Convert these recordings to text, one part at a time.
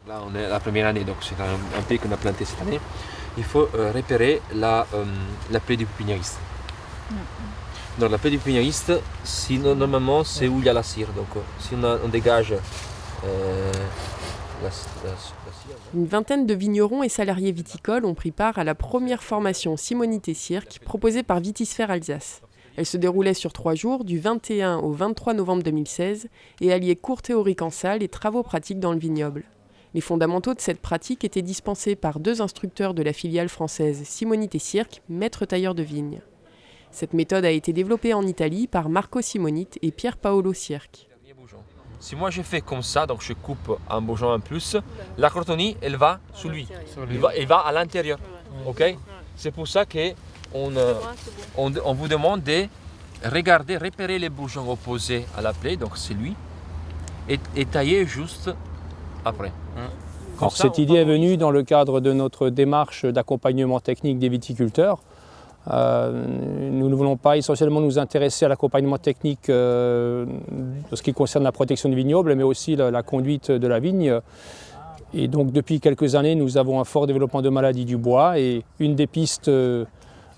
Là, on est la première année, donc c'est un pied qu'on a planté cette année. Il faut repérer la plaie du pépiniériste. Donc la plaie du pépiniériste, normalement, c'est où il y a la cire. Donc si on dégage la cire... Une vingtaine de vignerons et salariés viticoles ont pris part à la première formation Simonité Cirque proposée par Vitisphère Alsace. Elle se déroulait sur 3 jours, du 21 au 23 novembre 2016, et alliait cours théoriques en salle et travaux pratiques dans le vignoble. Les fondamentaux de cette pratique étaient dispensés par 2 instructeurs de la filiale française Simonité Cirque, maîtres tailleurs de vigne. Cette méthode a été développée en Italie par Marco Simonite et Pier Paolo Cirque. Si moi je fais comme ça, donc je coupe un bourgeon en plus, la crotonie, elle va sous lui. Il va à l'intérieur. Okay? C'est pour ça qu'on on vous demande de regarder, repérer les bourgeons opposés à la plaie, donc c'est lui, et tailler juste après. Alors, cette idée est venue dans le cadre de notre démarche d'accompagnement technique des viticulteurs. Nous ne voulons pas essentiellement nous intéresser à l'accompagnement technique de ce qui concerne la protection du vignoble, mais aussi la conduite de la vigne. Et donc depuis quelques années, nous avons un fort développement de maladies du bois, et une des pistes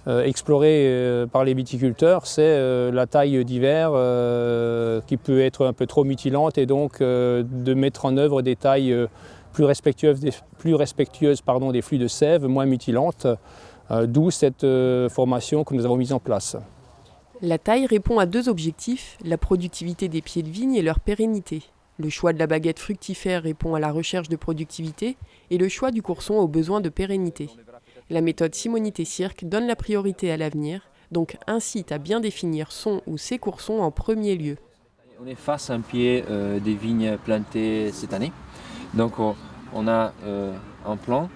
explorées par les viticulteurs, c'est la taille d'hiver qui peut être un peu trop mutilante, et donc de mettre en œuvre des tailles plus respectueuses des flux de sève, moins mutilantes. D'où cette formation que nous avons mise en place. La taille répond à 2 objectifs, la productivité des pieds de vigne et leur pérennité. Le choix de la baguette fructifère répond à la recherche de productivité et le choix du courson aux besoins de pérennité. La méthode Simonité Cirque donne la priorité à l'avenir, donc incite à bien définir son ou ses coursons en premier lieu. On est face à un pied des vignes plantées cette année. Donc on a un plan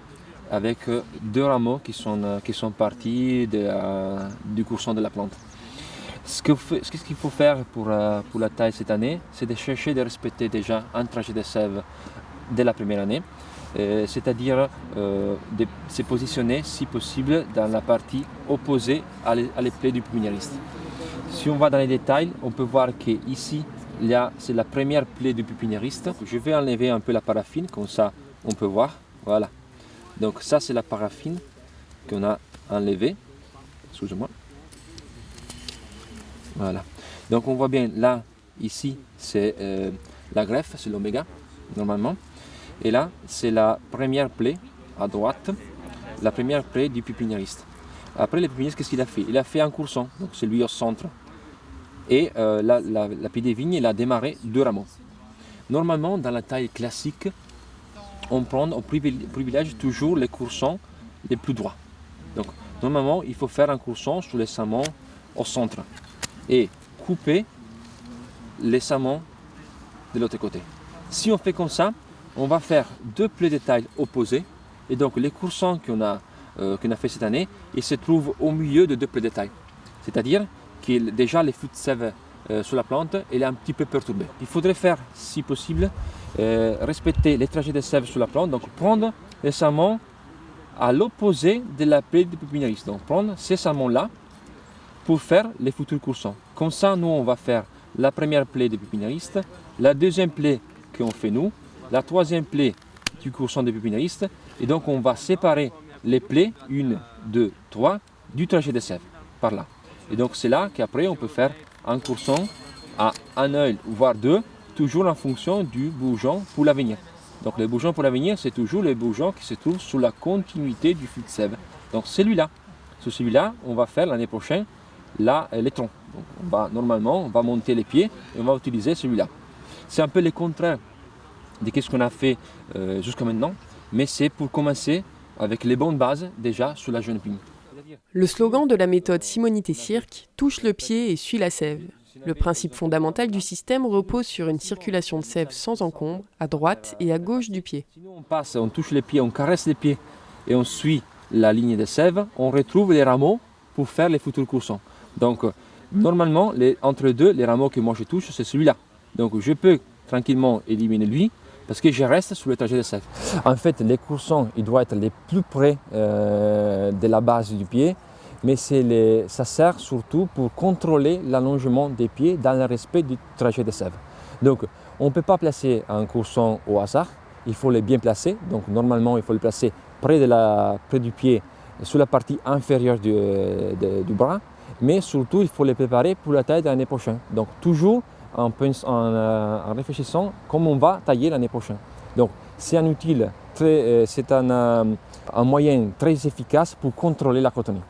avec 2 rameaux qui sont partis du courson de la plante. Ce qu'il faut faire pour la taille cette année, c'est de chercher de respecter déjà un trajet de sève dès la première année, c'est-à-dire de se positionner si possible dans la partie opposée à les plaies du pépiniériste. Si on va dans les détails, on peut voir qu'ici, c'est la première plaie du pépiniériste. Je vais enlever un peu la paraffine, comme ça on peut voir. Voilà. Donc ça c'est la paraffine qu'on a enlevée, excusez-moi. Voilà. Donc on voit bien là, ici c'est la greffe, c'est l'oméga normalement. Et là c'est la première plaie à droite, la première plaie du pépiniériste. Après le pépiniériste, qu'est-ce qu'il a fait? Il a fait un courson, donc c'est lui au centre. Et la plaie des vignes, il a démarré 2 rameaux. Normalement dans la taille classique, on privilège toujours les coursons les plus droits. Donc, normalement, il faut faire un courson sur les samons au centre et couper les samons de l'autre côté. Si on fait comme ça, on va faire 2 plaies de taille opposées, et donc les coursons qu'on a fait cette année, ils se trouvent au milieu de 2 plaies de taille. C'est-à-dire que déjà les flux de sève sur la plante, elle est un petit peu perturbée. Il faudrait faire, si possible, respecter les trajets de sève sur la plante, donc prendre les samons à l'opposé de la plaie du pépiniériste. Donc prendre ces samons-là pour faire les futurs coursons. Comme ça, nous, on va faire la première plaie du pépiniériste, la deuxième plaie qu'on fait nous, la troisième plaie du courson du pépiniériste, et donc on va séparer les plaies, 1, 2, 3, du trajet de sève, par là. Et donc c'est là qu'après on peut faire un courson à un œil, voire 2, toujours en fonction du bourgeon pour l'avenir. Donc le bourgeon pour l'avenir, c'est toujours les bourgeons qui se trouvent sous la continuité du flux de sève. Donc celui-là, sur celui-là, on va faire l'année prochaine les troncs. Donc normalement, on va monter les pieds et on va utiliser celui-là. C'est un peu le contraire de ce qu'on a fait jusqu'à maintenant, mais c'est pour commencer avec les bonnes bases déjà sur la jeune vigne. Le slogan de la méthode Simonité Cirque, touche le pied et suit la sève. Le principe fondamental du système repose sur une circulation de sève sans encombre, à droite et à gauche du pied. Si nous on passe, on touche les pieds, on caresse les pieds et on suit la ligne de sève, on retrouve les rameaux pour faire les futurs coursons. Donc normalement, entre les deux, les rameaux que moi je touche, c'est celui-là. Donc je peux tranquillement éliminer lui parce que je reste sur le trajet de sève. En fait, les coursons, ils doivent être les plus près de la base du pied, mais ça sert surtout pour contrôler l'allongement des pieds dans le respect du trajet de sève. Donc, on ne peut pas placer un courson au hasard, il faut les bien placer. Donc normalement, il faut les placer près du pied, sur la partie inférieure du bras. Mais surtout, il faut les préparer pour la taille de l'année prochaine. Donc toujours en réfléchissant comment on va tailler l'année prochaine. Donc c'est un outil, c'est un moyen très efficace pour contrôler la crotonie.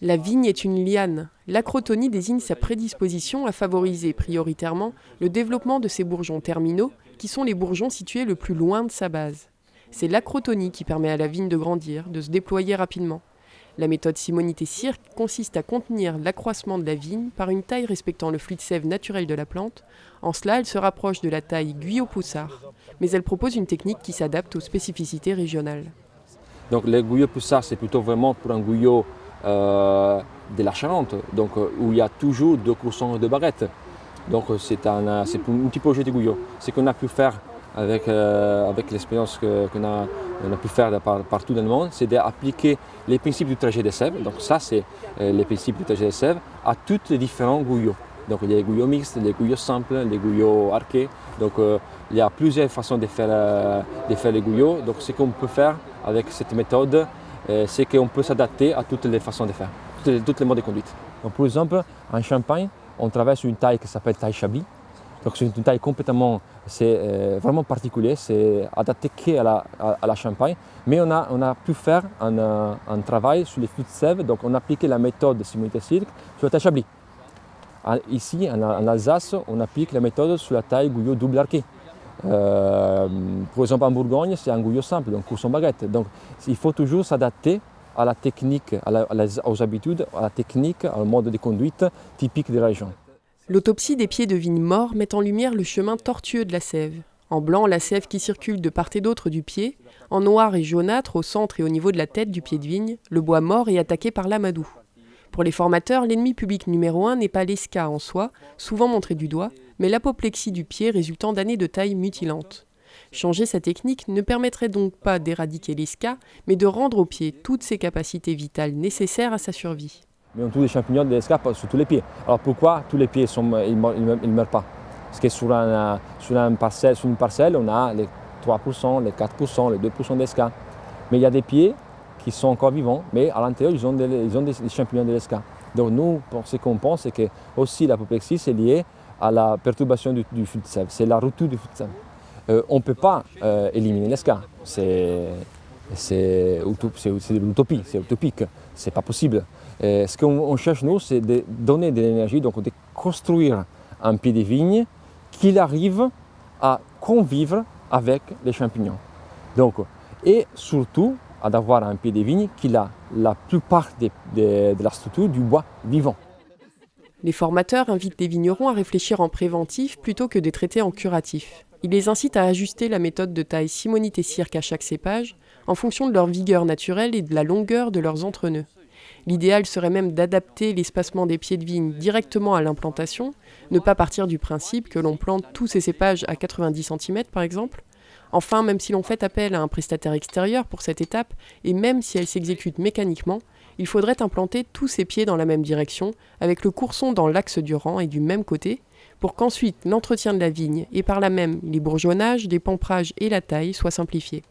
La vigne est une liane. L'acrotonie désigne sa prédisposition à favoriser prioritairement le développement de ses bourgeons terminaux, qui sont les bourgeons situés le plus loin de sa base. C'est l'acrotonie qui permet à la vigne de grandir, de se déployer rapidement. La méthode Simonite-Sirk consiste à contenir l'accroissement de la vigne par une taille respectant le flux de sève naturel de la plante. En cela, elle se rapproche de la taille Guyot-Poussard, mais elle propose une technique qui s'adapte aux spécificités régionales. Donc le Guyot-Poussard, c'est plutôt vraiment pour un Guyot de la Charente, donc, où il y a toujours 2 coursons de baguette. Donc c'est un petit projet de Guyot. Ce qu'on a pu faire avec l'expérience qu'on a pu faire partout dans le monde, c'est d'appliquer les principes du trajet des sèves. Donc ça, c'est les principes du trajet des sèves à tous les différents Guyots. Donc il y a les Guyots mixtes, les Guyots simples, les Guyots arqués. Donc il y a plusieurs façons de faire les Guyots. Donc ce qu'on peut faire avec cette méthode, c'est qu'on peut s'adapter à toutes les façons de faire, tous les modes de conduite. Donc, par exemple, en Champagne, on travaille sur une taille qui s'appelle taille Chablis. Donc c'est une taille complètement, c'est vraiment particulier, c'est adapté qu'à la Champagne. Mais on a pu faire un travail sur les flux de sève, donc on a appliqué la méthode Simonite-Sirk sur la taille Chablis. Ici, en Alsace, on applique la méthode sur la taille Guyot double arqué. Par exemple en Bourgogne, c'est un Guyot simple, donc courson baguette. Donc il faut toujours s'adapter à la technique, aux habitudes, à la technique, au mode de conduite typique de la région. L'autopsie des pieds de vigne morts met en lumière le chemin tortueux de la sève. En blanc, la sève qui circule de part et d'autre du pied. En noir et jaunâtre, au centre et au niveau de la tête du pied de vigne, le bois mort est attaqué par l'amadou. Pour les formateurs, l'ennemi public numéro 1 n'est pas l'esca en soi, souvent montré du doigt, mais l'apoplexie du pied résultant d'années de taille mutilante. Changer sa technique ne permettrait donc pas d'éradiquer l'esca, mais de rendre au pied toutes ses capacités vitales nécessaires à sa survie. Mais on trouve des champignons de l'esca sur tous les pieds. Alors pourquoi tous les pieds ne meurent pas? Parce que sur une parcelle, on a les 3%, les 4%, les 2% d'esca. Mais il y a des pieds qui sont encore vivants, mais à l'intérieur, ils ont des champignons de l'esca. Donc nous, ce qu'on pense, c'est que aussi l'apoplexie, c'est lié à la perturbation du flux de sève. C'est la rupture du flux de sève. On ne peut pas éliminer l'esca. C'est l'utopie, c'est utopique, c'est pas possible. Ce qu'on cherche, nous, c'est de donner de l'énergie, donc de construire un pied de vigne qui arrive à convivre avec les champignons. Donc, et surtout, d'avoir un pied de vigne qui a la plupart de la structure du bois vivant. Les formateurs invitent les vignerons à réfléchir en préventif plutôt que de traiter en curatif. Ils les incitent à ajuster la méthode de taille Simonite-Sirk à chaque cépage en fonction de leur vigueur naturelle et de la longueur de leurs entrenœuds. L'idéal serait même d'adapter l'espacement des pieds de vigne directement à l'implantation, ne pas partir du principe que l'on plante tous ces cépages à 90 cm par exemple. Enfin, même si l'on fait appel à un prestataire extérieur pour cette étape, et même si elle s'exécute mécaniquement, il faudrait implanter tous ces pieds dans la même direction, avec le courson dans l'axe du rang et du même côté, pour qu'ensuite l'entretien de la vigne et par là même les bourgeonnages, les pamperages et la taille soient simplifiés.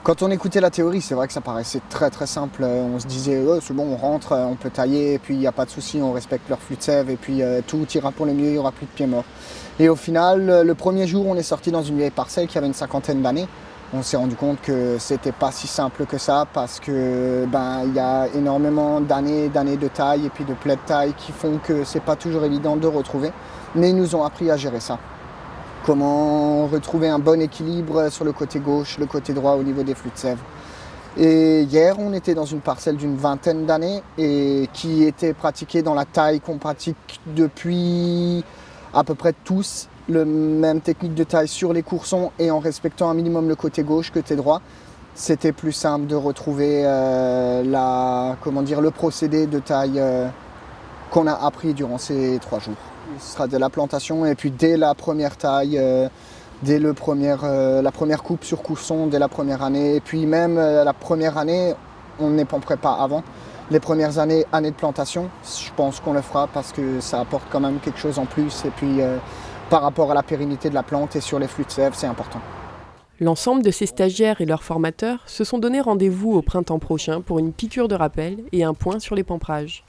Quand on écoutait la théorie, c'est vrai que ça paraissait très très simple. On se disait, oh, c'est bon, on rentre, on peut tailler, et puis il n'y a pas de souci, on respecte leur flux de sève, et puis tout ira pour le mieux, il n'y aura plus de pieds morts. Et au final, le premier jour, on est sorti dans une vieille parcelle qui avait une 50aine d'années. On s'est rendu compte que c'était pas si simple que ça, parce que il y a énormément d'années de taille et puis de plaies de taille qui font que c'est pas toujours évident de retrouver. Mais ils nous ont appris à gérer ça. Comment retrouver un bon équilibre sur le côté gauche, le côté droit au niveau des flux de sève. Et hier, on était dans une parcelle d'une 20aine d'années et qui était pratiquée dans la taille qu'on pratique depuis à peu près tous, la même technique de taille sur les coursons et en respectant un minimum le côté gauche, côté droit. C'était plus simple de retrouver le procédé de taille qu'on a appris durant ces 3 jours. Ce sera de la plantation et puis dès la première taille, dès la première coupe sur courson, dès la première année. Et puis même la première année, on n'épamperait pas avant. Les premières années de plantation, je pense qu'on le fera parce que ça apporte quand même quelque chose en plus. Et puis par rapport à la pérennité de la plante et sur les flux de sève, c'est important. L'ensemble de ces stagiaires et leurs formateurs se sont donné rendez-vous au printemps prochain pour une piqûre de rappel et un point sur les pamperages.